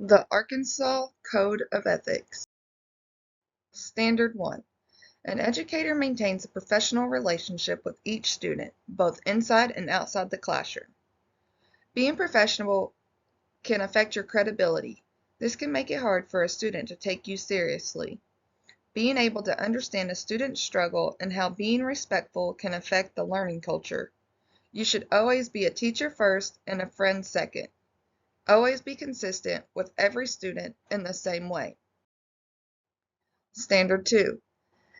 The Arkansas Code of Ethics. Standard 1. An educator maintains a professional relationship with each student, both inside and outside the classroom. Being professional can affect your credibility. This can make it hard for a student to take you seriously. Being able to understand a student's struggle and how being respectful can affect the learning culture. You should always be a teacher first and a friend second. Always be consistent with every student in the same way. Standard 2.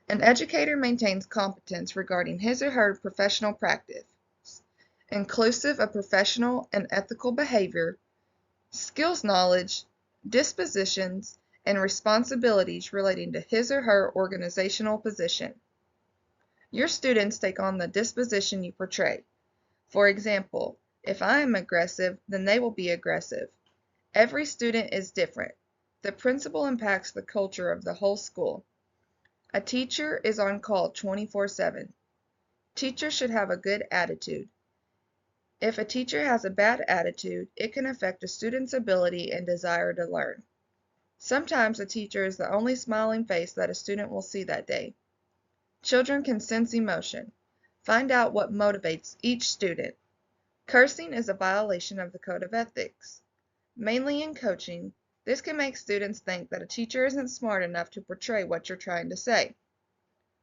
An educator maintains competence regarding his or her professional practice, inclusive of professional and ethical behavior, skills knowledge, dispositions, and responsibilities relating to his or her organizational position. Your students take on the disposition you portray. For example, if I am aggressive, then they will be aggressive. Every student is different. The principal impacts the culture of the whole school. A teacher is on call 24/7. Teachers should have a good attitude. If a teacher has a bad attitude, it can affect a student's ability and desire to learn. Sometimes a teacher is the only smiling face that a student will see that day. Children can sense emotion. Find out what motivates each student. Cursing is a violation of the Code of Ethics. Mainly in coaching, this can make students think that a teacher isn't smart enough to portray what you're trying to say.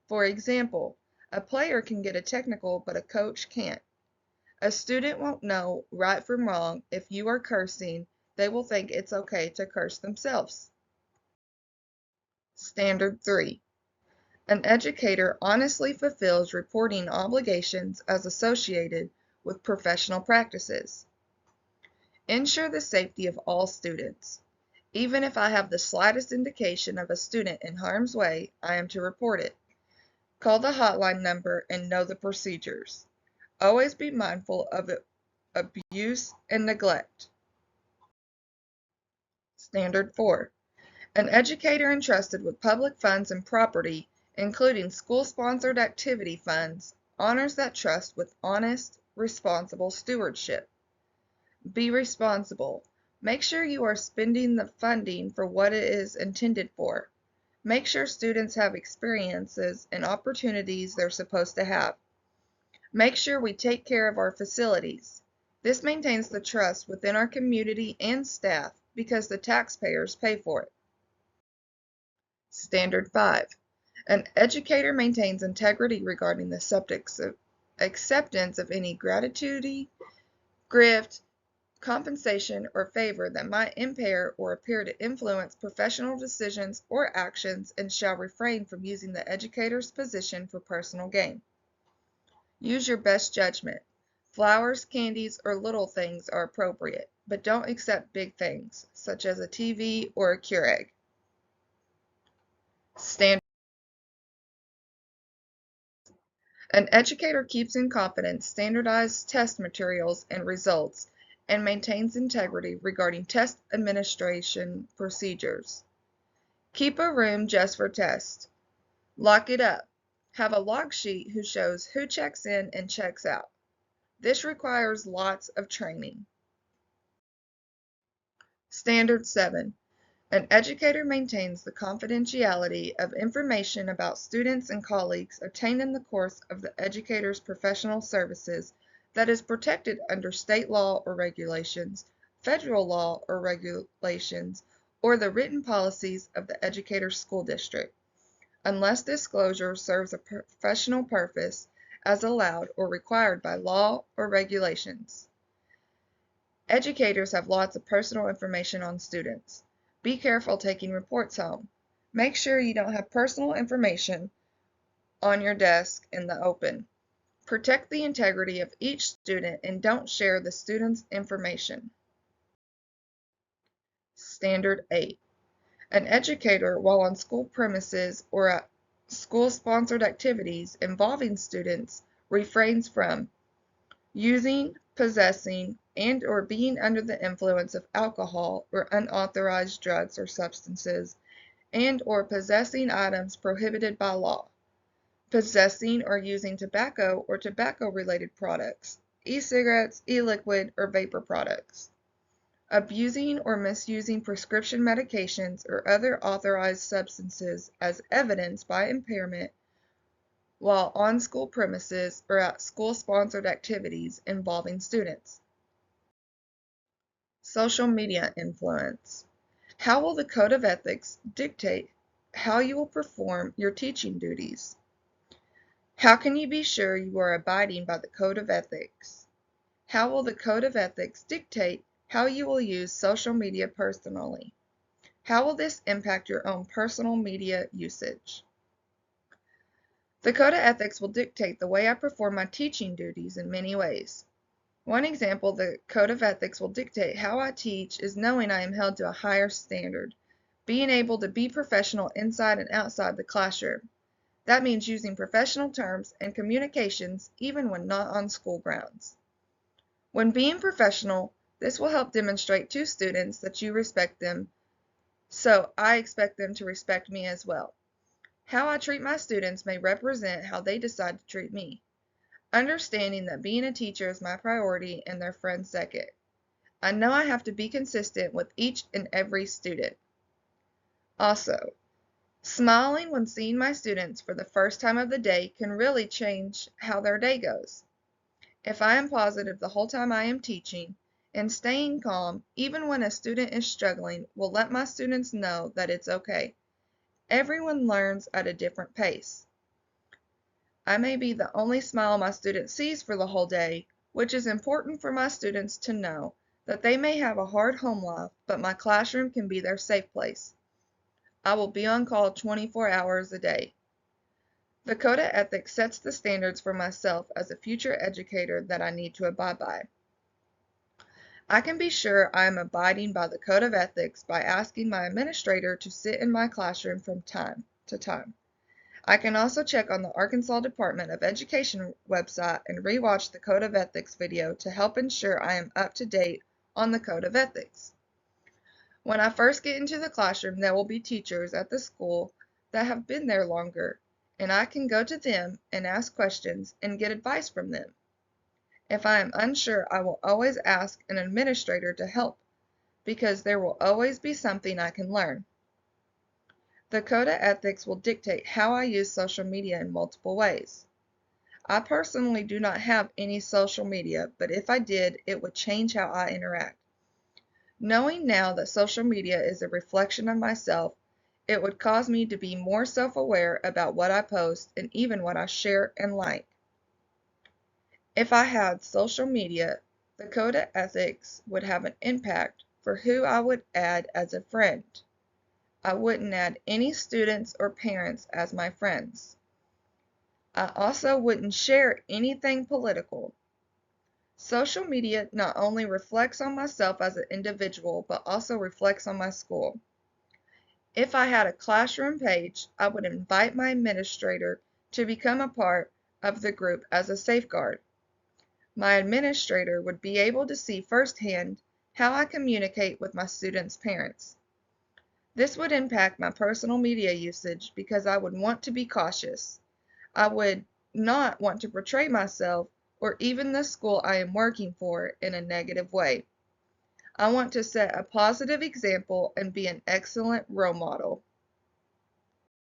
For example, a player can get a technical, but a coach can't. A student won't know right from wrong. If you are cursing, they will think it's okay to curse themselves. Standard 3. An educator honestly fulfills reporting obligations as associated with professional practices. Ensure the safety of all students. Even if I have the slightest indication of a student in harm's way, I am to report it. Call the hotline number and know the procedures. Always be mindful of abuse and neglect. Standard 4. An educator entrusted with public funds and property, including school-sponsored activity funds, honors that trust with honest, responsible stewardship. Be responsible. Make sure you are spending the funding for what it is intended for. Make sure students have experiences and opportunities they're supposed to have. Make sure we take care of our facilities. This maintains the trust within our community and staff because the taxpayers pay for it. Standard 5. An educator maintains integrity regarding the acceptance of any gratuity, gift, compensation, or favor that might impair or appear to influence professional decisions or actions, and shall refrain from using the educator's position for personal gain. Use your best judgment. Flowers, candies, or little things are appropriate, but don't accept big things, such as a TV or a Keurig. Standard. An educator keeps in confidence standardized test materials and results and maintains integrity regarding test administration procedures. Keep a room just for tests. Lock it up. Have a log sheet who shows who checks in and checks out. This requires lots of training. Standard 7. An educator maintains the confidentiality of information about students and colleagues obtained in the course of the educator's professional services that is protected under state law or regulations, federal law or regulations, or the written policies of the educator's school district, unless disclosure serves a professional purpose as allowed or required by law or regulations. Educators have lots of personal information on students. Be careful taking reports home. Make sure you don't have personal information on your desk in the open. Protect the integrity of each student and don't share the student's information. Standard 8. An educator, while on school premises or at school-sponsored activities involving students, refrains from using, possessing, and/or being under the influence of alcohol or unauthorized drugs or substances, and/or possessing items prohibited by law, possessing or using tobacco or tobacco-related products, e-cigarettes, e-liquid, or vapor products, abusing or misusing prescription medications or other authorized substances as evidenced by impairment while on school premises or at school-sponsored activities involving students. Social media influence. How will the Code of Ethics dictate how you will perform your teaching duties? How can you be sure you are abiding by the Code of Ethics? How will the Code of Ethics dictate how you will use social media personally? How will this impact your own personal media usage? The Code of Ethics will dictate the way I perform my teaching duties in many ways. One example the Code of Ethics will dictate how I teach is knowing I am held to a higher standard, being able to be professional inside and outside the classroom. That means using professional terms and communications even when not on school grounds. When being professional, this will help demonstrate to students that you respect them, so I expect them to respect me as well. How I treat my students may represent how they decide to treat me. Understanding that being a teacher is my priority and their friends second. I know I have to be consistent with each and every student. Also, smiling when seeing my students for the first time of the day can really change how their day goes. If I am positive the whole time I am teaching, and staying calm even when a student is struggling will let my students know that it's okay. Everyone learns at a different pace. I may be the only smile my student sees for the whole day, which is important for my students to know that they may have a hard home life, but my classroom can be their safe place. I will be on call 24 hours a day. The Code of Ethics sets the standards for myself as a future educator that I need to abide by. I can be sure I am abiding by the Code of Ethics by asking my administrator to sit in my classroom from time to time. I can also check on the Arkansas Department of Education website and rewatch the Code of Ethics video to help ensure I am up to date on the Code of Ethics. When I first get into the classroom, there will be teachers at the school that have been there longer, and I can go to them and ask questions and get advice from them. If I am unsure, I will always ask an administrator to help, because there will always be something I can learn. The Code of Ethics will dictate how I use social media in multiple ways. I personally do not have any social media, but if I did, it would change how I interact. Knowing now that social media is a reflection of myself, it would cause me to be more self-aware about what I post and even what I share and like. If I had social media, the Code of Ethics would have an impact for who I would add as a friend. I wouldn't add any students or parents as my friends. I also wouldn't share anything political. Social media not only reflects on myself as an individual, but also reflects on my school. If I had a classroom page, I would invite my administrator to become a part of the group as a safeguard. My administrator would be able to see firsthand how I communicate with my students' parents. This would impact my personal media usage because I would want to be cautious. I would not want to portray myself or even the school I am working for in a negative way. I want to set a positive example and be an excellent role model.